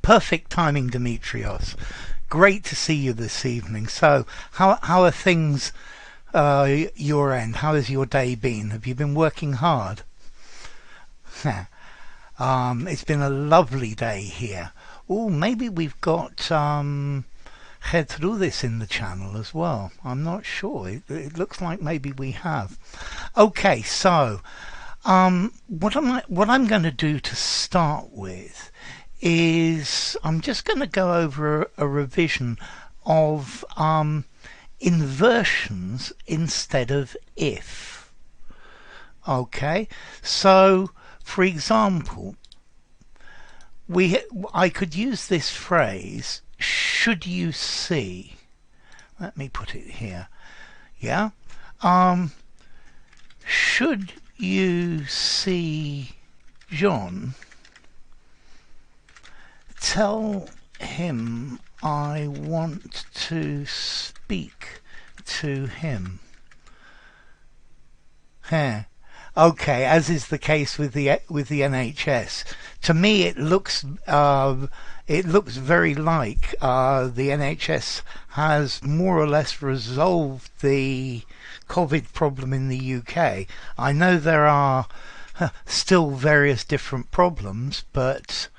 perfect timing, Demetrios. Great to see you this evening. So, how are things your end? How has your day been? Have you been working hard? It's been a lovely day here. Oh, maybe we've got head through this in the channel as well. I'm not sure. It looks like maybe we have. Okay, so what I'm going to do to start with is I'm just going to go over a revision of inversions instead of if. Okay, so for example, I could use this phrase, should you see. Let me put it here. Yeah. Should you see John, tell him I want to speak to him. Okay, as is the case with the NHS. To me, it looks very like the NHS has more or less resolved the COVID problem in the UK. I know there are still various different problems, but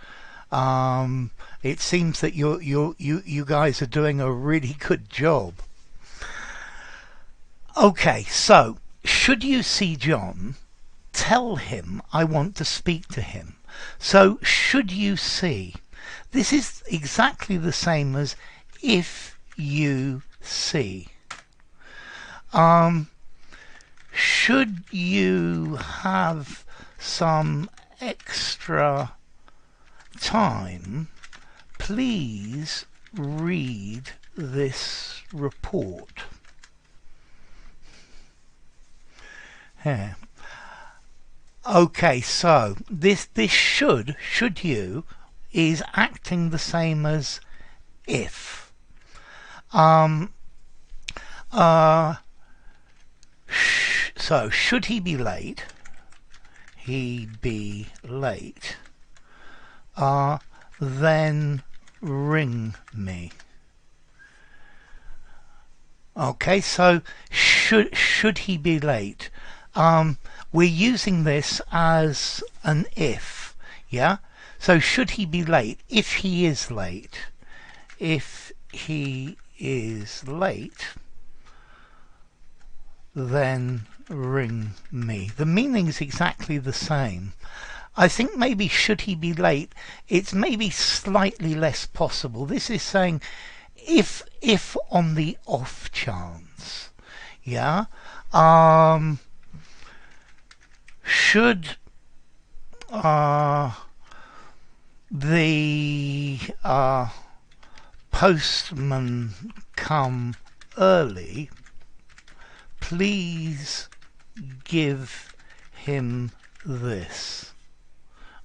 it seems that you guys are doing a really good job. Okay, so should you see John, tell him I want to speak to him. So should you see? This is exactly the same as if you see. Should you have some extra time, please read this report. Okay, so this should you is acting the same as if. So should he be late? He be late. Then ring me. Okay, so should he be late? We're using this as an if, yeah? So should he be late? If he is late. If he is late, then ring me. The meaning is exactly the same. I think maybe should he be late, it's maybe slightly less possible. This is saying if on the off chance, yeah? Should the postman come early, please give him this.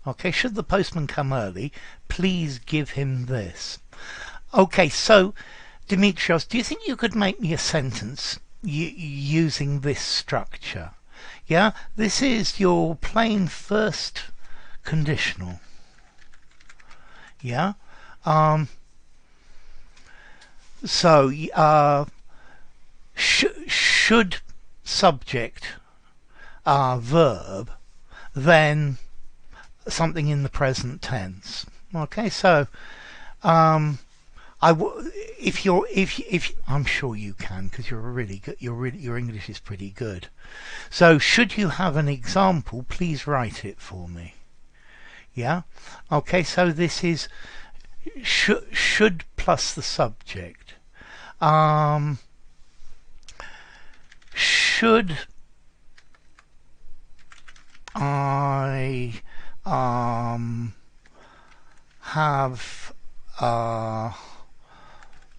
Okay, should the postman come early, please give him this. Okay, so Demetrios, do you think you could make me a sentence using this structure? Yeah, this is your plain first conditional. Yeah. So should subject verb, then something in the present tense. Okay, so if I'm sure you can, because you're really good. Your English is pretty good. So should you have an example, please write it for me. Yeah. Okay. So this is should plus the subject. Should I have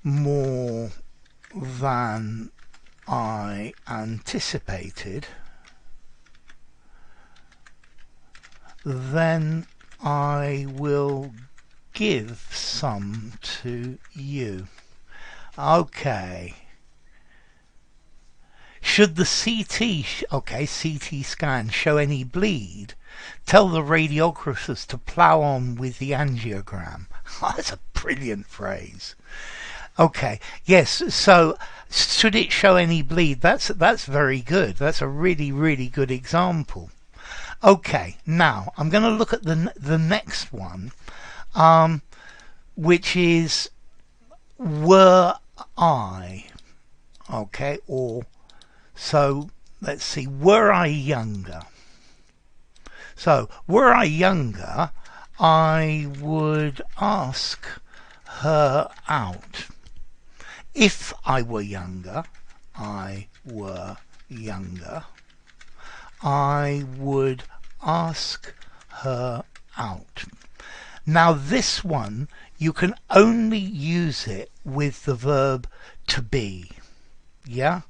more than I anticipated, then I will give some to you. Okay. Should the CT scan show any bleed, tell the radiographers to plough on with the angiogram. That's a brilliant phrase. Okay, yes, so should it show any bleed? That's very good. That's a really, really good example. Okay, now I'm going to look at the next one, which is were I. Okay, or so let's see, were I younger? So, were I younger, I would ask her out. If I were younger, I would ask her out. Now this one, you can only use it with the verb to be. Yeah?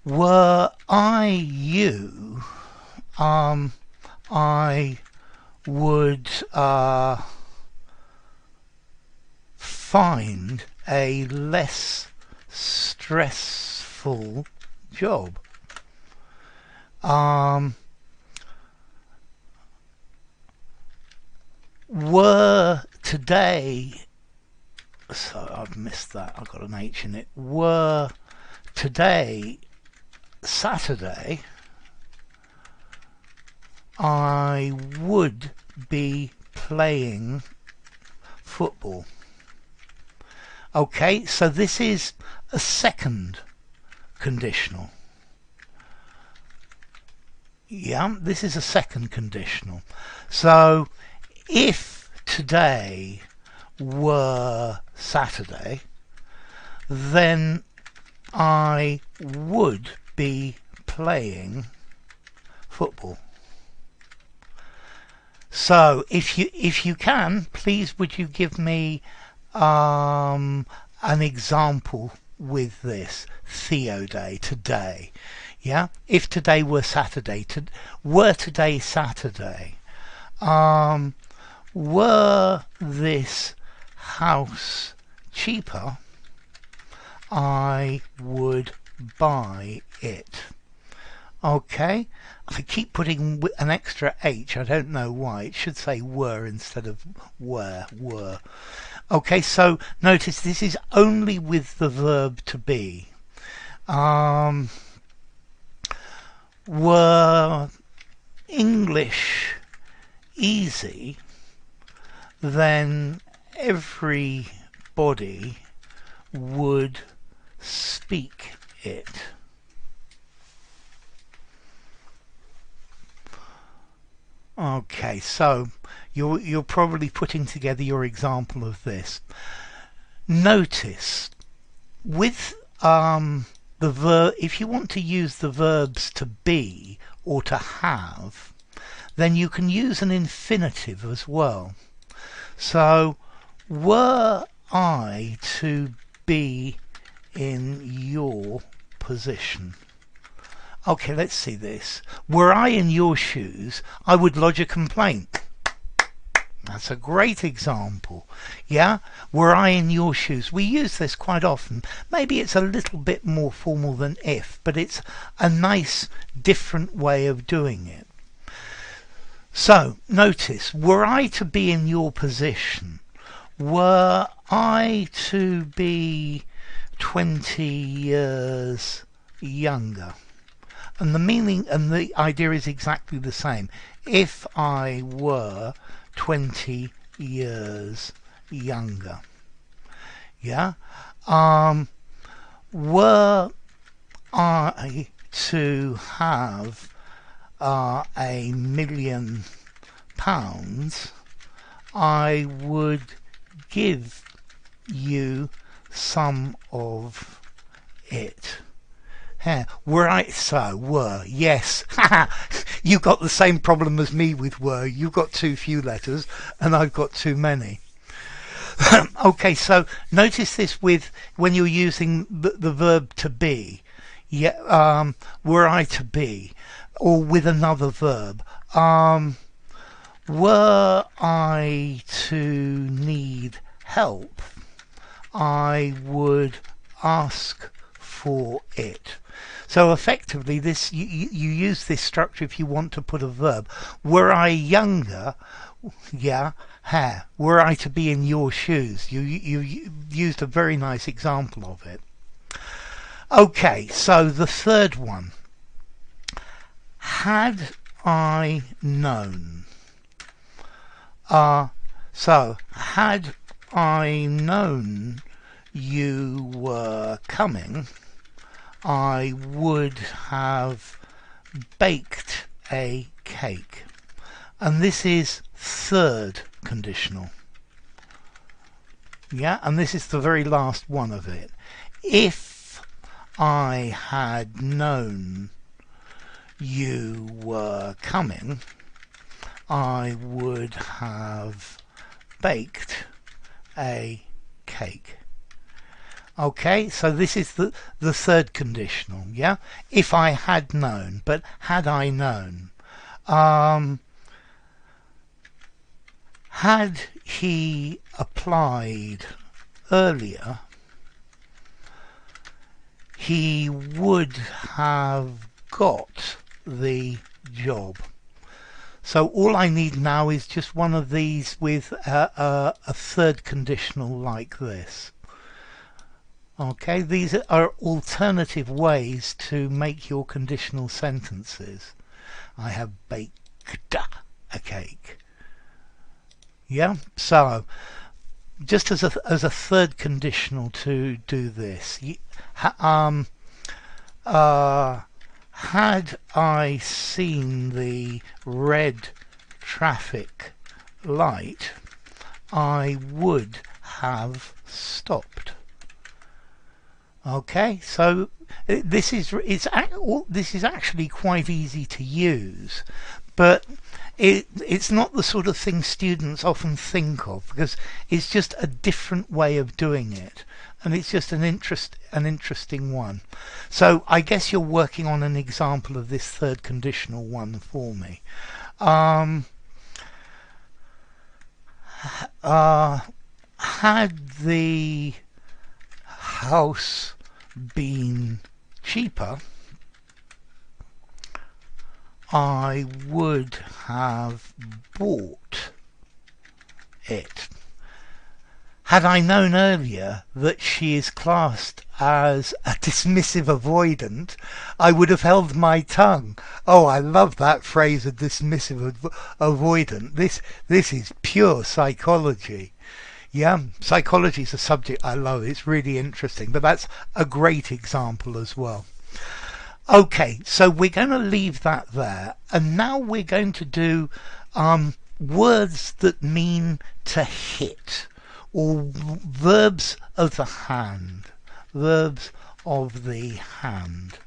Were I you, I would find a less stressful job. Were today, so I've missed that, I've got an H in it. Were today Saturday, I would be playing football. Okay, so this is a second conditional. Yeah, this is a second conditional. So if today were Saturday, then I would be playing football. So if you can, please would you give me an example with this Theo Day, today. Yeah, if today were Saturday, were today Saturday, were this house cheaper, I would buy it. Okay, if I keep putting an extra H, I don't know why. It should say were instead of were. Okay, so notice this is only with the verb to be. Were English easy, then everybody would speak it. Okay, so you're probably putting together your example of this. Notice with the verb, if you want to use the verbs to be or to have, then you can use an infinitive as well. So were I to be in your position. Okay, let's see this. Were I in your shoes, I would lodge a complaint. That's a great example. Yeah? Were I in your shoes? We use this quite often. Maybe it's a little bit more formal than if, but it's a nice, different way of doing it. So, notice, were I to be in your position, were I to be 20 years younger? And the meaning and the idea is exactly the same. If I were 20 years younger. Yeah? Were I to have £1 million, I would give you some of it. Were I, so were, yes. You got the same problem as me with were. You've got too few letters and I've got too many. Okay, so notice this with when you're using the verb to be. Yeah, were I to be, or with another verb. Were I to need help, I would ask for it. So effectively, this you use this structure if you want to put a verb. Were I younger, yeah, were I to be in your shoes, you used a very nice example of it. Okay, so the third one. Had I known. So had I known you were coming, I would have baked a cake. And this is third conditional. Yeah, and this is the very last one of it. If I had known you were coming, I would have baked a cake. Okay, so this is the third conditional, yeah? If I had known, but had I known. Had he applied earlier, he would have got the job. So all I need now is just one of these with a third conditional like this. Okay, these are alternative ways to make your conditional sentences. I have baked a cake. Yeah, so just as a third conditional to do this, had I seen the red traffic light, I would have stopped. Okay, so this is actually quite easy to use, but it's not the sort of thing students often think of, because it's just a different way of doing it, and it's just an interesting one. So I guess you're working on an example of this third conditional one for me. Had the house been cheaper, I would have bought it. Had I known earlier that she is classed as a dismissive avoidant, I would have held my tongue. Oh, I love that phrase, a dismissive avoidant. This is pure psychology. Yeah, psychology is a subject I love. It's really interesting, but that's a great example as well. Okay, so we're going to leave that there, and now we're going to do words that mean to hit, or verbs of the hand. Verbs of the hand.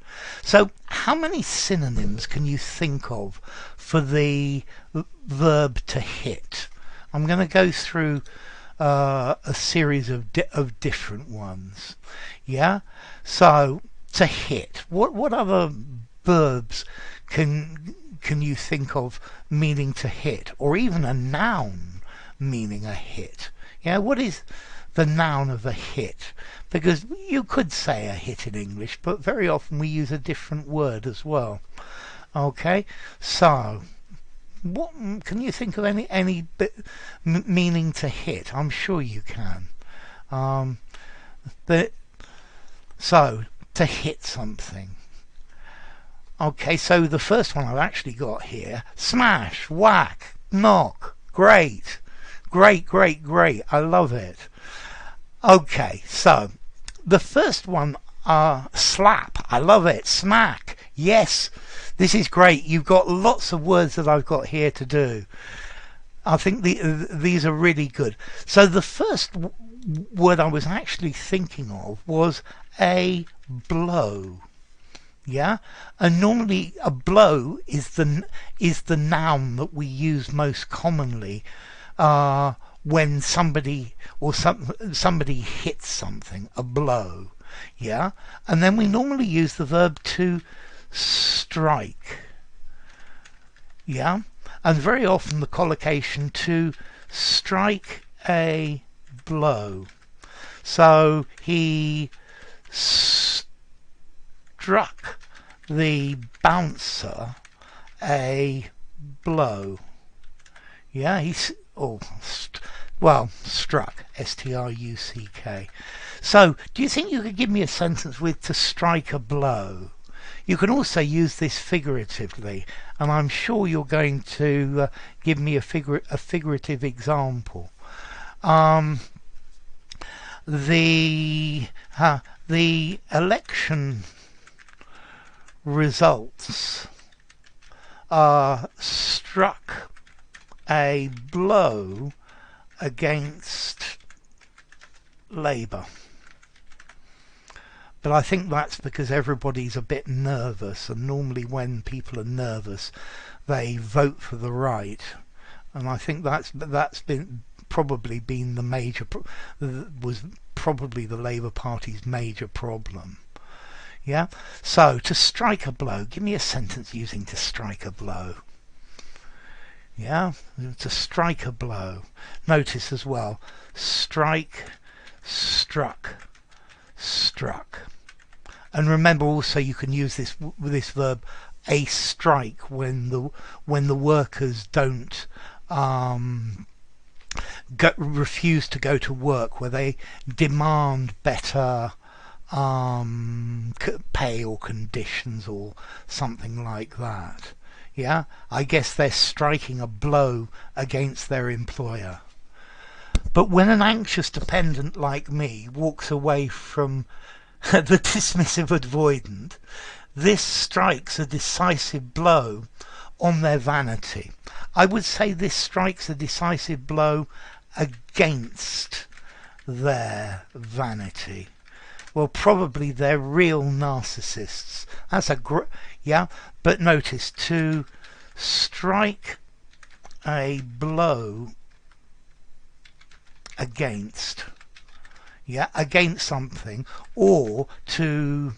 So how many synonyms can you think of for the verb to hit? I'm going to go through a series of different ones. Yeah, so to hit, what other verbs can you think of meaning to hit, or even a noun meaning a hit? Yeah, what is the noun of a hit? Because you could say a hit in English, but very often we use a different word as well. Okay, so what can you think of any meaning to hit? I'm sure you can. So to hit something. Okay, so the first one I've actually got here: smash, whack, knock. Great. I love it. Okay, so the first one, slap. I love it. Smack. Yes, this is great. You've got lots of words that I've got here to do. I think these are really good. So the first word I was actually thinking of was a blow. Yeah, and normally a blow is the noun that we use most commonly when somebody hits something, a blow. Yeah, and then we normally use the verb to strike. Yeah, and very often the collocation to strike a blow. So he struck the bouncer a blow. Yeah, struck, S-T-R-U-C-K. So, do you think you could give me a sentence with to strike a blow? You can also use this figuratively, and I'm sure you're going to give me a figurative example. The election results struck a blow against Labour. But I think that's because everybody's a bit nervous, and normally when people are nervous they vote for the right, and I think that's probably been the major was probably the Labour Party's major problem. Yeah, so to strike a blow, give me a sentence using to strike a blow. Yeah, to strike a blow. Notice as well, strike, struck, struck. And remember also you can use this verb a strike when the workers don't refuse to go to work, where they demand better pay or conditions or something like that. Yeah, I guess they're striking a blow against their employer. But when an anxious dependent like me walks away from the dismissive avoidant, this strikes a decisive blow on their vanity. I would say this strikes a decisive blow against their vanity. Well, probably they're real narcissists. That's yeah, but notice, to strike a blow against, yeah, against something, or to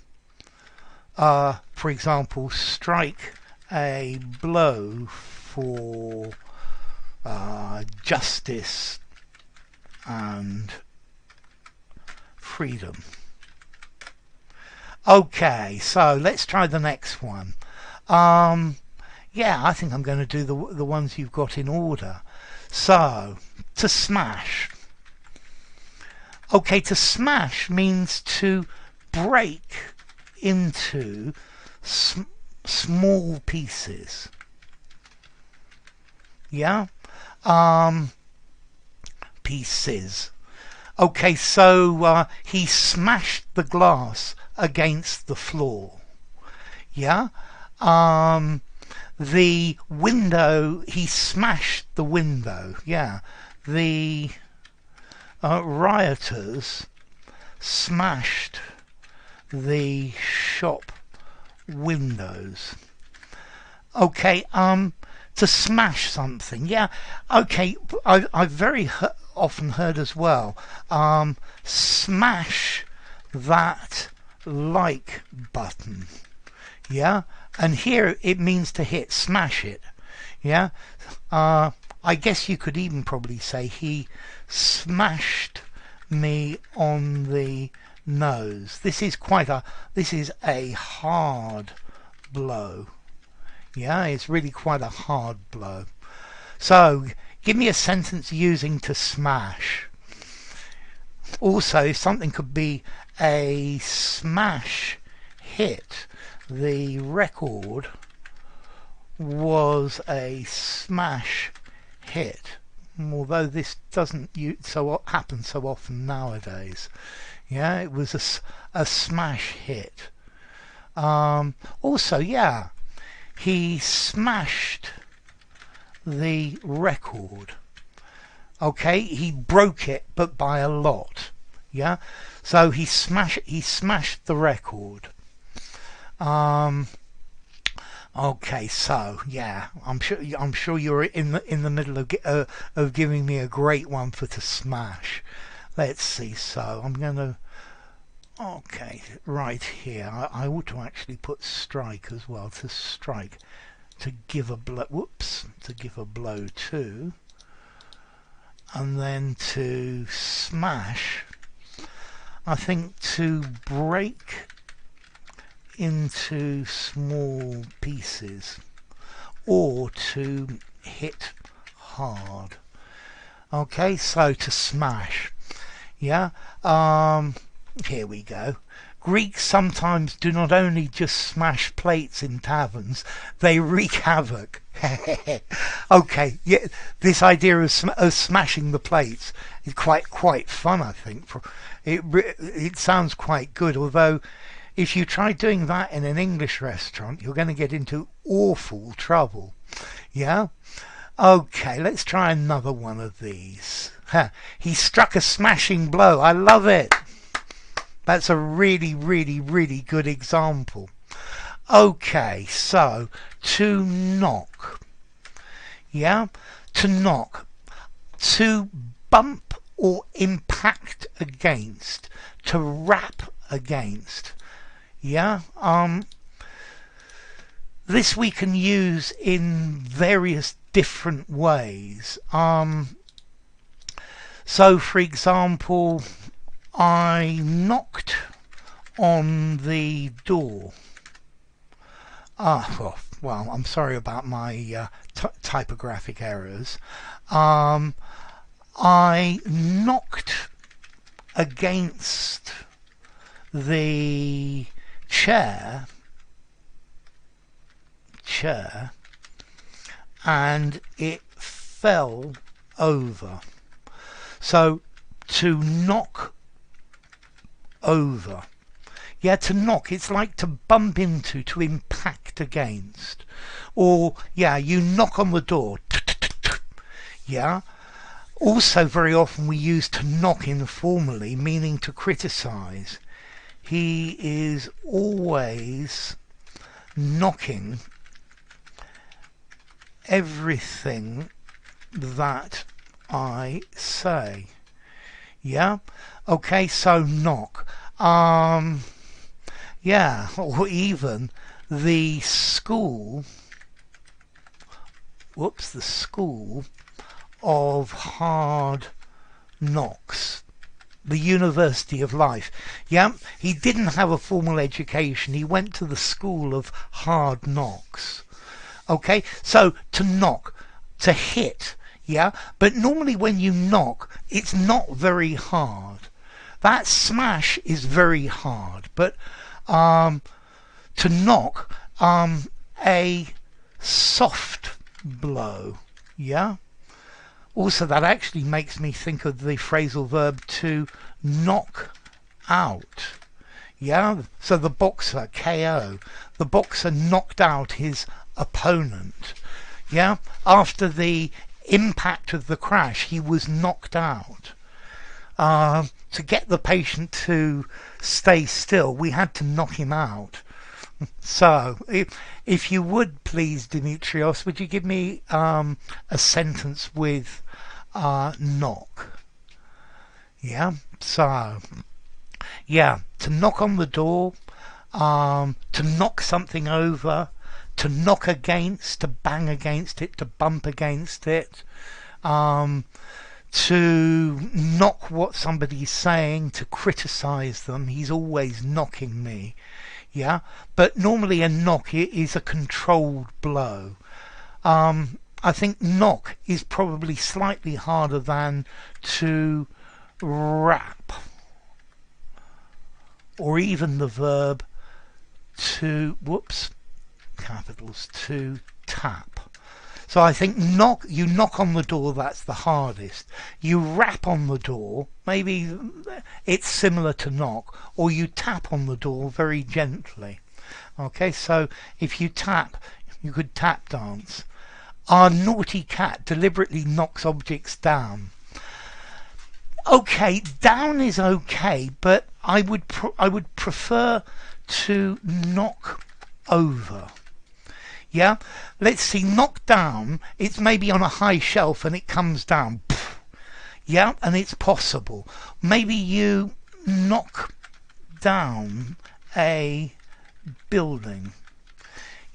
for example, strike a blow for justice and freedom. Okay, so let's try the next one. Yeah, I think I'm going to do the ones you've got in order. So, to smash. Okay, to smash means to break into small pieces. Yeah? Pieces. Okay, so he smashed the glass against the floor. Yeah? The window, he smashed the window. Yeah. The rioters smashed the shop windows. Okay, to smash something. Yeah. Okay, I've very often heard as well, smash that like button. Yeah, and here it means to hit, smash it. Yeah, I guess you could even probably say he smashed me on the nose. This is a hard blow. Yeah, it's really quite a hard blow. So give me a sentence using to smash. Also, something could be a smash hit. The record was a smash hit, although this doesn't happen so often nowadays. Yeah, it was a smash hit. Also, yeah, he smashed the record. Okay, he broke it, but by a lot. Yeah, so he smashed the record. Okay, so yeah, I'm sure you're in the middle of giving me a great one for to smash. Let's see. So I'm gonna. Okay, right here. I ought to actually put strike as well. To strike, to give a blow. Whoops, to give a blow to, and then to smash. I think to break into small pieces, or to hit hard. Okay, so to smash. Yeah, here we go. Greeks sometimes do not only just smash plates in taverns, they wreak havoc. Okay, yeah, this idea of smashing the plates is quite fun, I think. It sounds quite good, although if you try doing that in an English restaurant, you're going to get into awful trouble. Yeah? Okay, let's try another one of these. He struck a smashing blow. I love it. That's a really, really, really good example. Okay, so to knock. Yeah? To knock. To bump or impact against. To rap against. Yeah? This we can use in various different ways. So for example, I knocked on the door. Well, I'm sorry about my typographic errors. I knocked against the chair, and it fell over. So to knock over. Yeah, to knock, it's like to bump into, to impact against. Or, yeah, you knock on the door. Yeah. Also, very often we use to knock informally, meaning to criticize. He is always knocking everything that I say. Yeah? Okay, so knock. Yeah, or even the school, the school of hard knocks. The University of Life. Yeah, he didn't have a formal education. He went to the school of hard knocks. Okay, so to knock, to hit. Yeah, but normally when you knock, it's not very hard. That smash is very hard, but to knock, a soft blow. Yeah. Also, that actually makes me think of the phrasal verb to knock out. Yeah, so the boxer, KO, the boxer knocked out his opponent. Yeah, after the impact of the crash, he was knocked out. To get the patient to stay still, we had to knock him out. So, if you would please, Dimitrios, would you give me a sentence with knock? Yeah, so, yeah, to knock on the door, to knock something over, to knock against, to bang against it, to bump against it, to knock what somebody's saying, to criticize them. He's always knocking me. Yeah, but normally a knock is a controlled blow. I think knock is probably slightly harder than to rap, or even the verb to, capitals, to tap. So I think knock, you knock on the door, that's the hardest. You rap on the door, maybe it's similar to knock, or you tap on the door very gently. Okay, so if you tap, you could tap dance. Our naughty cat deliberately knocks objects down. Okay, down is okay, but I would prefer to knock over. Yeah, let's see, knock down, it's maybe on a high shelf and it comes down. Yeah, and it's possible. Maybe you knock down a building.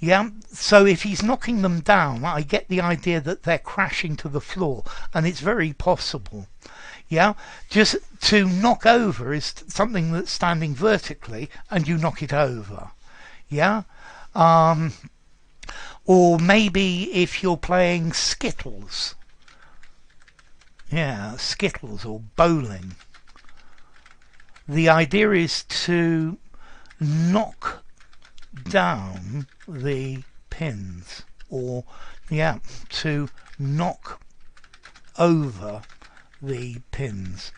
Yeah, so if he's knocking them down, I get the idea that they're crashing to the floor, and it's very possible. Yeah, just to knock over is something that's standing vertically and you knock it over. Yeah. Or maybe if you're playing Skittles. Yeah, Skittles or bowling. The idea is to knock down the pins, or yeah, to knock over the pins.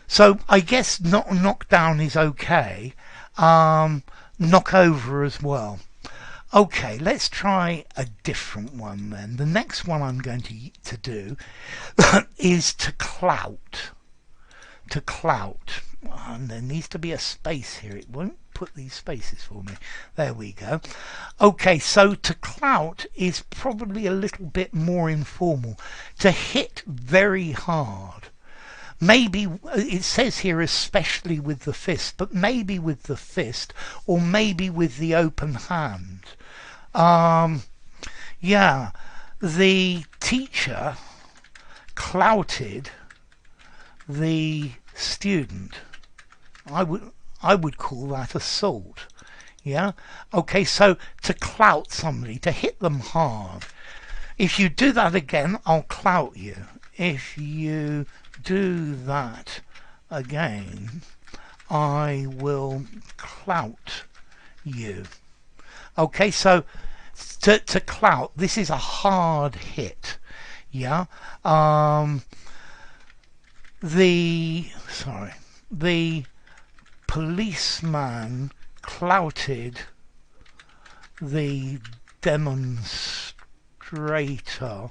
So I guess knock down is okay. Knock over as well. Okay, let's try a different one then. The next one I'm going to do is to clout. To clout. And there needs to be a space here. It won't put these spaces for me. There we go. Okay, so to clout is probably a little bit more informal. To hit very hard. Maybe it says here especially with the fist, but maybe with the fist or maybe with the open hand. Yeah, the teacher clouted the student. I would call that assault. Yeah. Okay, so to clout somebody, to hit them hard. If you do that again, I'll clout you. If you do that again, I will clout you. Okay, so to clout, this is a hard hit. Yeah. The policeman clouted the demonstrator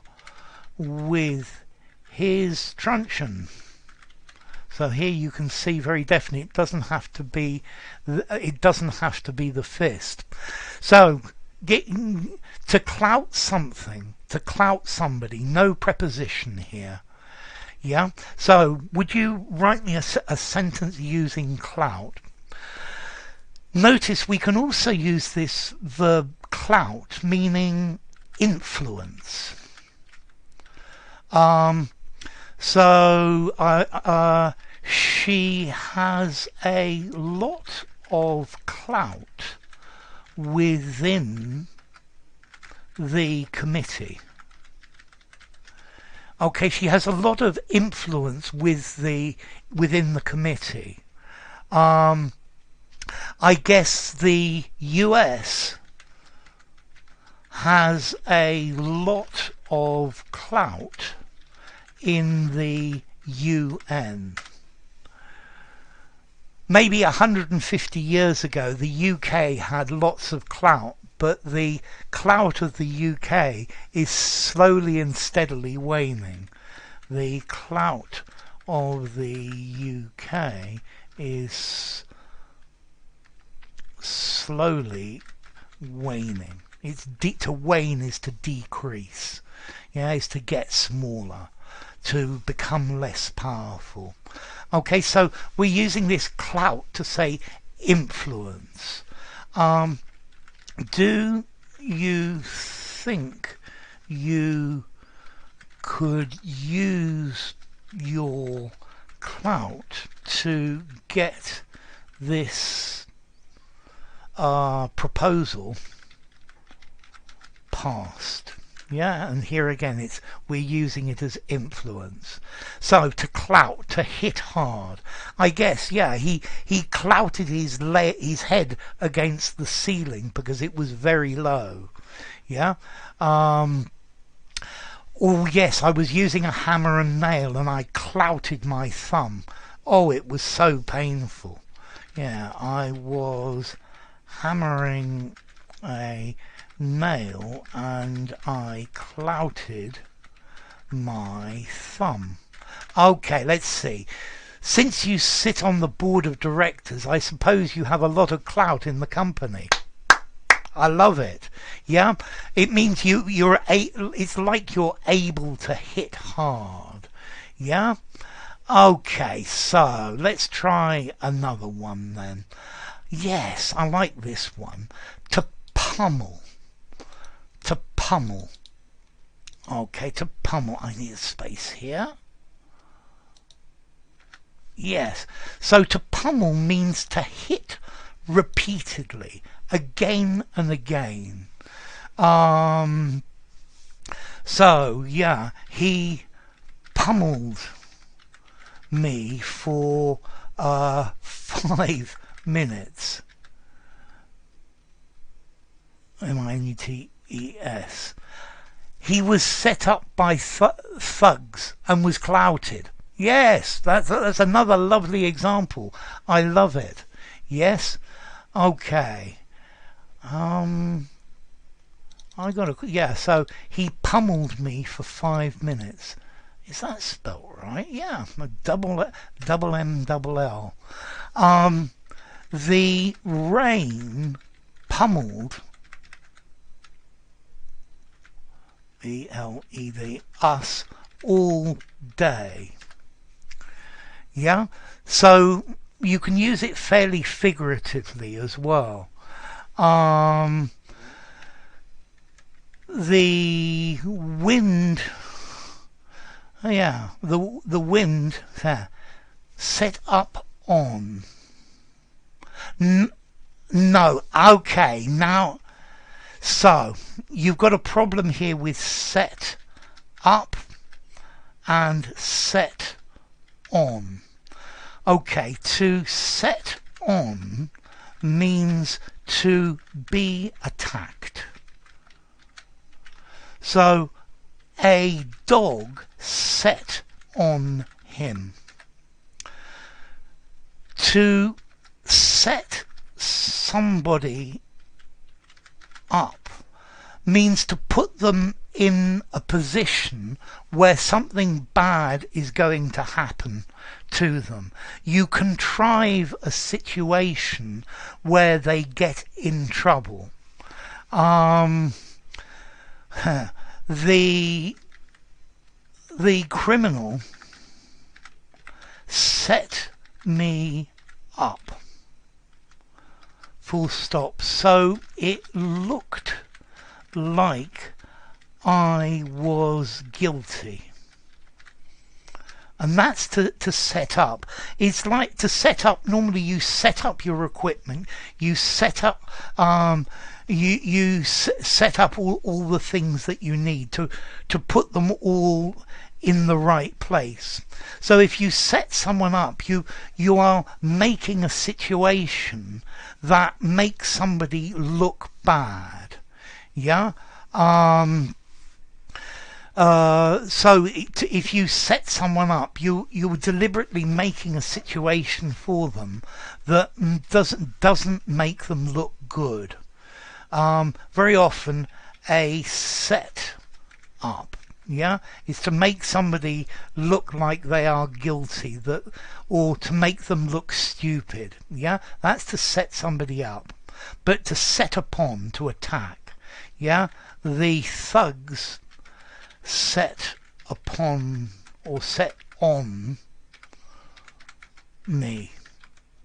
with his truncheon. So here you can see very definitely it doesn't have to be the fist. So to clout something, to clout somebody, no preposition here. Yeah. So would you write me a sentence using clout? Notice we can also use this verb clout meaning influence. She has a lot of clout within the committee. Okay, she has a lot of influence within the committee. I guess the US has a lot of clout in the UN. Maybe 150 years ago the UK had lots of clout, but the clout of the UK is slowly and steadily waning. The clout of the UK is slowly waning. To wane is to decrease. Yeah, is to get smaller, to become less powerful. Okay, so we're using this clout to say influence. Do you think you could use your clout to get this proposal passed? Yeah, and here again we're using it as influence. So to clout, to hit hard. I guess, yeah, he clouted his head against the ceiling because it was very low. Yeah. Oh yes, I was using a hammer and nail and I clouted my thumb. Oh, it was so painful. Yeah, I was hammering a nail and I clouted my thumb. Okay, let's see. Since you sit on the board of directors, I suppose you have a lot of clout in the company. I love it. Yeah, it means it's like you're able to hit hard. Yeah. Okay, so let's try another one then. Yes, I like this one. To pummel. To pummel. Okay, to pummel. I need a space here. Yes. So to pummel means to hit repeatedly, again and again. So yeah, he pummeled me for 5 minutes. M-I-N-U-T-E-S. He was set up by thugs and was clouted. Yes, that's another lovely example. I love it. Yes. Okay. So he pummeled me for 5 minutes. Is that spelt right? Yeah, double M double L. The rain pummeled E-L-E-D us all day. Yeah, so you can use it fairly figuratively as well. The wind, the wind set up on. No, okay, now, so you've got a problem here with set up and set on. Okay, to set on means to be attacked. So a dog set on him. To set somebody up means to put them in a position where something bad is going to happen to them. You contrive a situation where they get in trouble. The criminal set me up. Full stop. So it looked like I was guilty. And that's to set up. It's like to set up. Normally you set up your equipment. You set up you set up all the things that you need to put them all in the right place. So if you set someone up, you are making a situation that makes somebody look bad. Yeah. So if you set someone up, you're deliberately making a situation for them that doesn't make them look good. Very often a set up, is to make somebody look like they are guilty, or to make them look stupid. That's to set somebody up. But to set upon, to attack, the thugs set upon or set on me.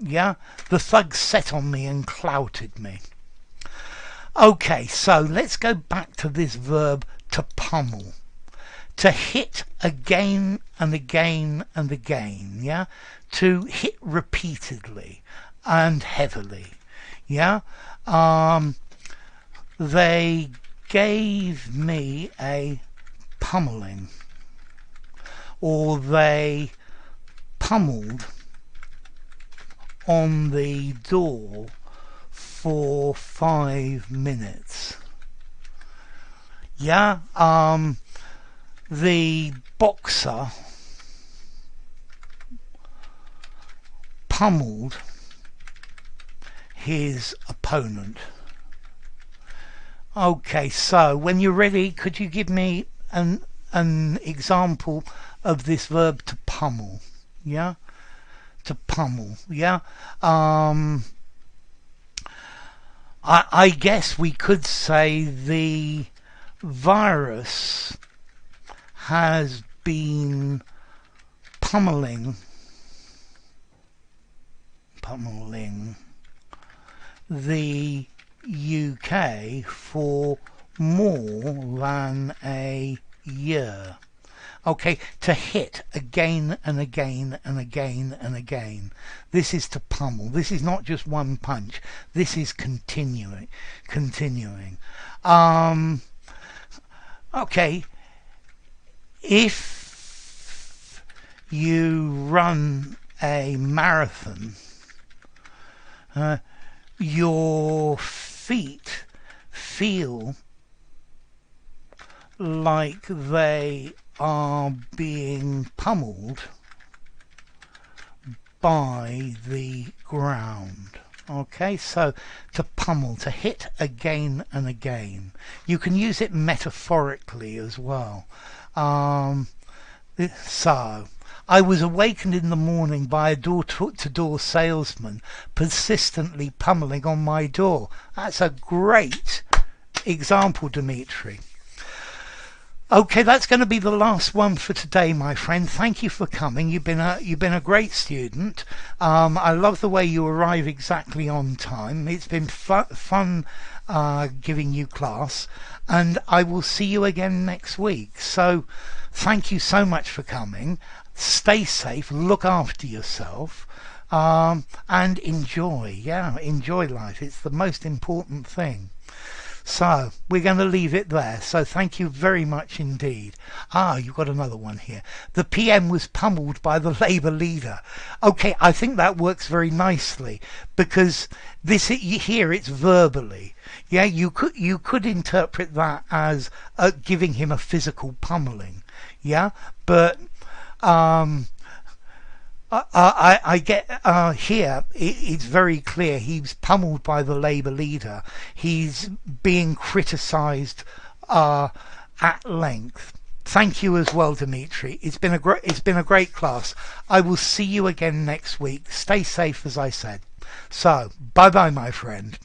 The thugs set on me and clouted me. Okay, so let's go back to this verb to pummel. To hit again and again and again, to hit repeatedly and heavily. They gave me a pummeling, or they pummelled on the door for 5 minutes. The boxer pummelled his opponent. Okay, so when you're ready, could you give me an example of this verb to pummel? To pummel. I guess we could say the virus has been pummeling the UK for more than a year. Okay, to hit again and again and again and again. This is to pummel. This is not just one punch. This is continuing. Okay, if you run a marathon, your feet feel like they are being pummeled by the ground. Okay, so to pummel, to hit again and again. You can use it metaphorically as well. So I was awakened in the morning by a door-to-door salesman persistently pummeling on my door. That's a great example, Dimitri. Okay, that's going to be the last one for today, my friend. Thank you for coming. You've been a great student. I love the way you arrive exactly on time. It's been fun giving you class, and I will see you again next week. So thank you so much for coming. Stay safe, look after yourself, and enjoy. Yeah, enjoy life. It's the most important thing. So we're going to leave it there. So thank you very much indeed. You've got another one here. The PM was pummeled by the Labour leader. Okay, I think that works very nicely because this here it's verbally. Yeah, you could interpret that as giving him a physical pummeling. Yeah, but I get here it's very clear he's pummeled by the Labour leader. He's being criticised at length. Thank you as well, Dimitri. It's been a great class. I will see you again next week. Stay safe, as I said. So bye bye, my friend.